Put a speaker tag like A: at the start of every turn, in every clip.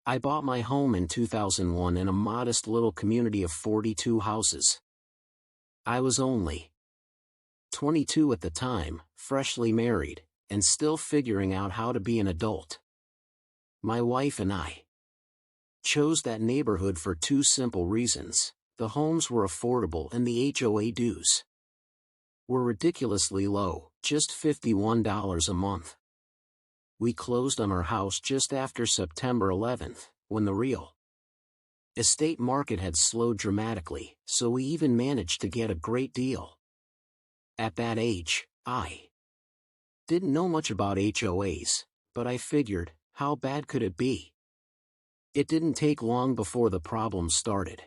A: I bought my home in 2001 in a modest little community of 42 houses. I was only 22 at the time, freshly married, and still figuring out how to be an adult. My wife and I chose that neighborhood for two simple reasons. The homes were affordable and the HOA dues were ridiculously low, just $51 a month. We closed on our house just after September 11th, when the real estate market had slowed dramatically, so we even managed to get a great deal. At that age, I didn't know much about HOAs, but I figured, how bad could it be? It didn't take long before the problems started.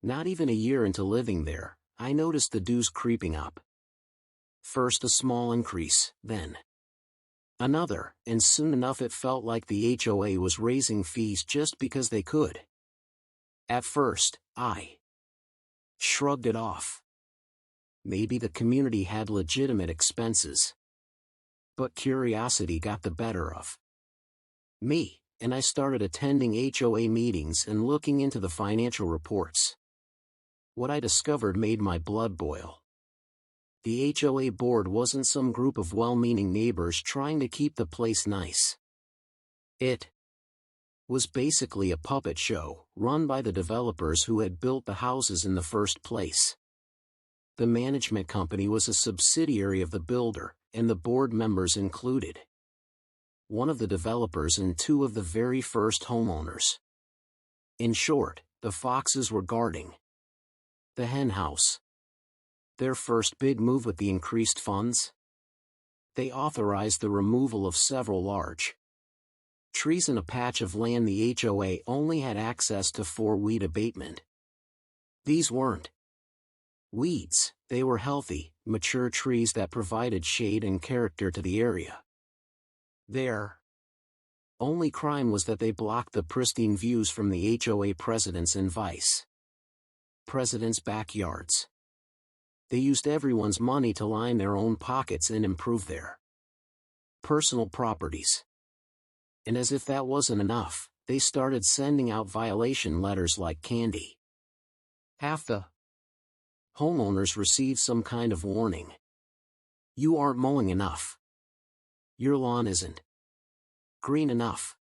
A: Not even a year into living there, I noticed the dues creeping up. First a small increase, then another, and soon enough it felt like the HOA was raising fees just because they could. At first, I shrugged it off. Maybe the community had legitimate expenses. But curiosity got the better of me, and I started attending HOA meetings and looking into the financial reports. What I discovered made my blood boil. The HOA board wasn't some group of well-meaning neighbors trying to keep the place nice. It was basically a puppet show, run by the developers who had built the houses in the first place. The management company was a subsidiary of the builder, and the board members included one of the developers and two of the very first homeowners. In short, the foxes were guarding the hen house. Their first big move with the increased funds? They authorized the removal of several large trees in a patch of land the HOA only had access to for weed abatement. These weren't weeds, they were healthy, mature trees that provided shade and character to the area. Their only crime was that they blocked the pristine views from the HOA presidents and vice presidents' backyards. They used everyone's money to line their own pockets and improve their personal properties. And as if that wasn't enough, they started sending out violation letters like candy. Half the homeowners received some kind of warning. You aren't mowing enough. Your lawn isn't green enough.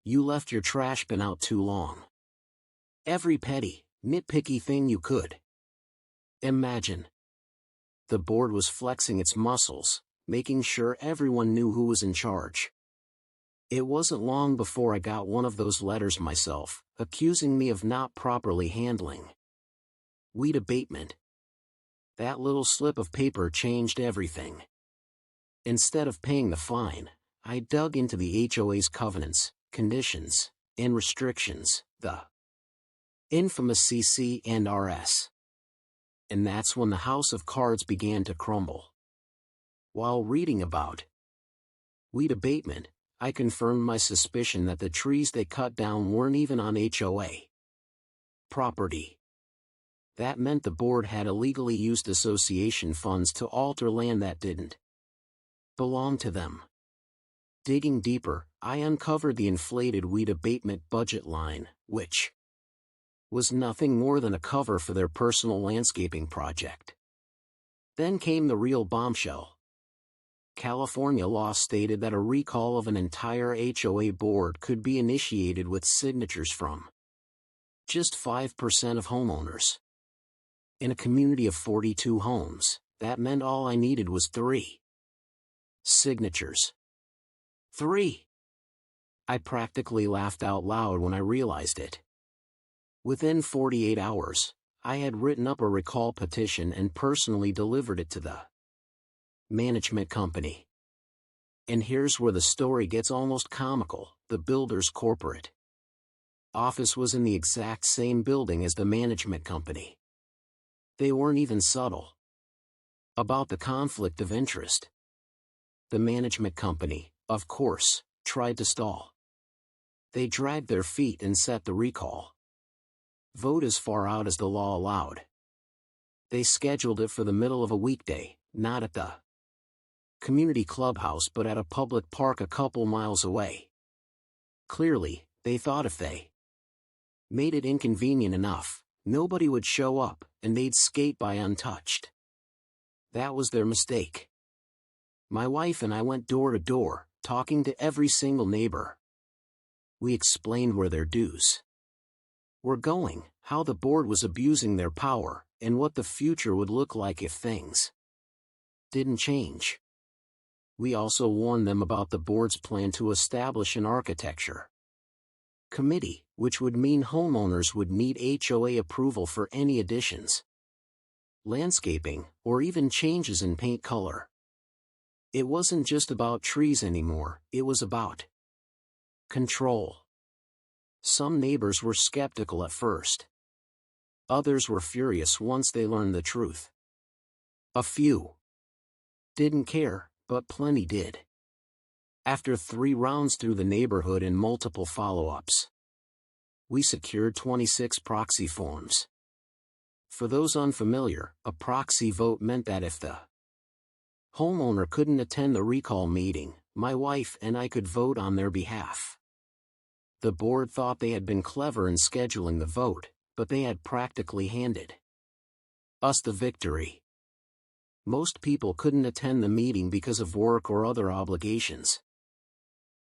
A: You left your trash bin out too long. Every petty, nitpicky thing you could imagine. The board was flexing its muscles, making sure everyone knew who was in charge. It wasn't long before I got one of those letters myself, accusing me of not properly handling weed abatement. That little slip of paper changed everything. Instead of paying the fine, I dug into the HOA's covenants, conditions, and restrictions, the infamous CC and RS. And that's when the house of cards began to crumble. While reading about weed abatement, I confirmed my suspicion that the trees they cut down weren't even on HOA property. That meant the board had illegally used association funds to alter land that didn't belong to them. Digging deeper, I uncovered the inflated weed abatement budget line, which was nothing more than a cover for their personal landscaping project. Then came the real bombshell. California law stated that a recall of an entire HOA board could be initiated with signatures from just 5% of homeowners. In a community of 42 homes, that meant all I needed was 3 signatures. 3! I practically laughed out loud when I realized it. Within 48 hours, I had written up a recall petition and personally delivered it to the management company. And here's where the story gets almost comical. The builder's corporate office was in the exact same building as the management company. They weren't even subtle about the conflict of interest. The management company, of course, tried to stall. They dragged their feet and set the recall vote as far out as the law allowed. They scheduled it for the middle of a weekday, not at the community clubhouse but at a public park a couple miles away. Clearly, They thought if they made it inconvenient enough, nobody would show up, and they'd skate by untouched. That was their mistake. My wife and I went door to door, talking to every single neighbor. We explained where their dues were going, how the board was abusing their power, and what the future would look like if things didn't change. We also warned them about the board's plan to establish an architecture committee, which would mean homeowners would need HOA approval for any additions, landscaping, or even changes in paint color. It wasn't just about trees anymore, it was about control. Some neighbors were skeptical at first. Others were furious once they learned the truth. A few didn't care, but plenty did. After 3 rounds through the neighborhood and multiple follow-ups, we secured 26 proxy forms. For those unfamiliar, a proxy vote meant that if the homeowner couldn't attend the recall meeting, my wife and I could vote on their behalf. The board thought they had been clever in scheduling the vote, but they had practically handed us the victory. Most people couldn't attend the meeting because of work or other obligations,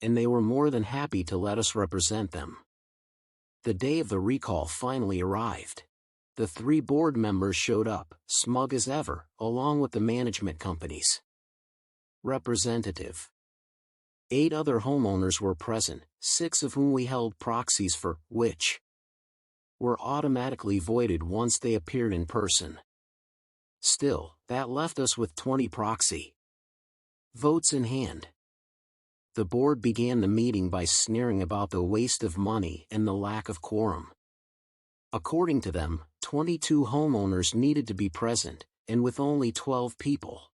A: and they were more than happy to let us represent them. The day of the recall finally arrived. The 3 board members showed up, smug as ever, along with the management company's representative. 8 other homeowners were present, 6 of whom we held proxies for, which were automatically voided once they appeared in person. Still, that left us with 20 proxy votes in hand. The board began the meeting by sneering about the waste of money and the lack of quorum. According to them, 22 homeowners needed to be present, and with only 12 people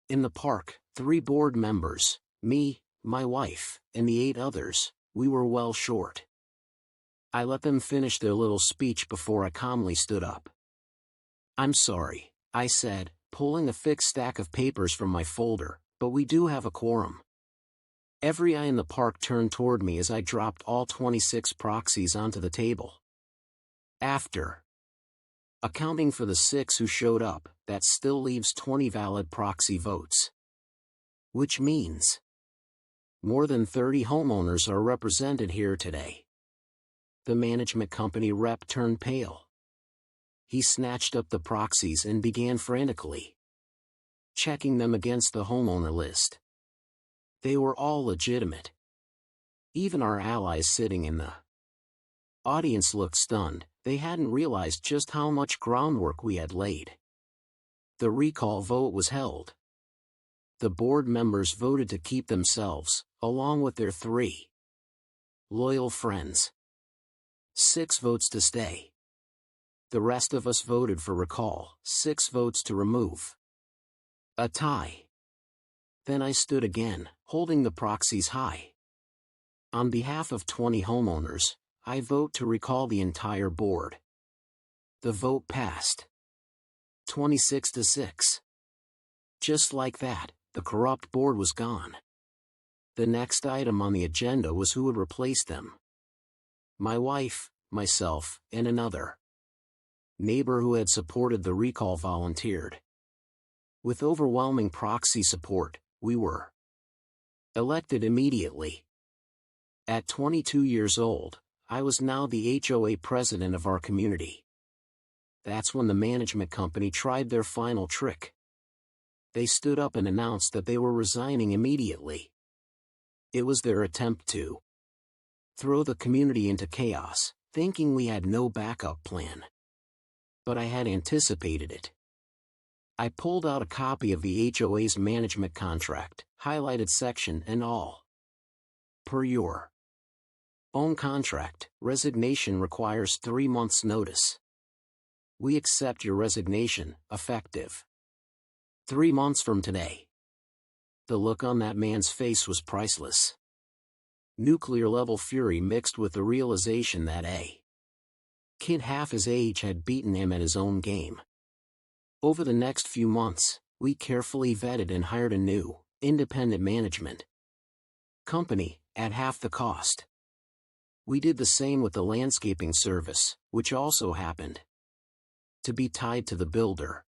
A: in the park, 3 board members, me, my wife, and the 8 others, we were well short. I let them finish their little speech before I calmly stood up. "I'm sorry," I said, pulling a thick stack of papers from my folder, "but we do have a quorum." Every eye in the park turned toward me as I dropped all 26 proxies onto the table. After accounting for the 6 who showed up, that still leaves 20 valid proxy votes. Which means more than 30 homeowners are represented here today. The management company rep turned pale. He snatched up the proxies and began frantically checking them against the homeowner list. They were all legitimate. Even our allies sitting in the audience looked stunned. They hadn't realized just how much groundwork we had laid. The recall vote was held. The board members voted to keep themselves, along with their 3 loyal friends. 6 votes to stay. The rest of us voted for recall, 6 votes to remove. A tie. Then I stood again, holding the proxies high. On behalf of 20 homeowners, I vote to recall the entire board. The vote passed. 26 to 6. Just like that, the corrupt board was gone. The next item on the agenda was who would replace them. My wife, myself, and another neighbor who had supported the recall volunteered. With overwhelming proxy support, we were elected immediately. At 22 years old, I was now the HOA president of our community. That's when the management company tried their final trick. They stood up and announced that they were resigning immediately. It was their attempt to throw the community into chaos, thinking we had no backup plan. But I had anticipated it. I pulled out a copy of the HOA's management contract, highlighted section and all. Per your own contract, resignation requires 3 months' notice. We accept your resignation, effective 3 months from today. The look on that man's face was priceless. Nuclear-level fury mixed with the realization that a kid half his age had beaten him at his own game. Over the next few months, we carefully vetted and hired a new, independent management company, at half the cost. We did the same with the landscaping service, which also happened to be tied to the builder.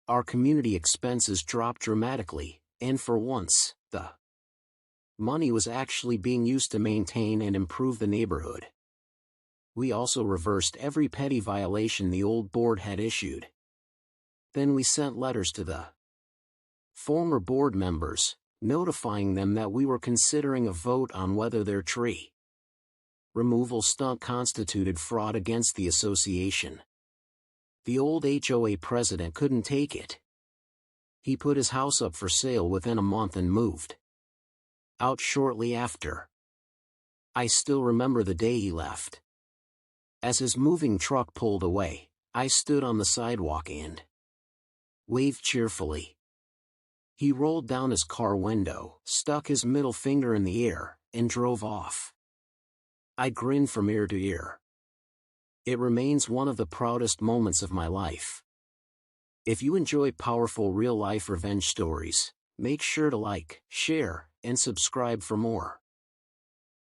A: Our community expenses dropped dramatically, and for once, the money was actually being used to maintain and improve the neighborhood. We also reversed every petty violation the old board had issued. Then we sent letters to the former board members, notifying them that we were considering a vote on whether their tree removal stunt constituted fraud against the association. The old HOA president couldn't take it. He put his house up for sale within a month and moved out shortly after. I still remember the day he left. As his moving truck pulled away, I stood on the sidewalk and waved cheerfully. He rolled down his car window, stuck his middle finger in the air, and drove off. I grinned from ear to ear. It remains one of the proudest moments of my life. If you enjoy powerful real-life revenge stories, make sure to like, share, and subscribe for more.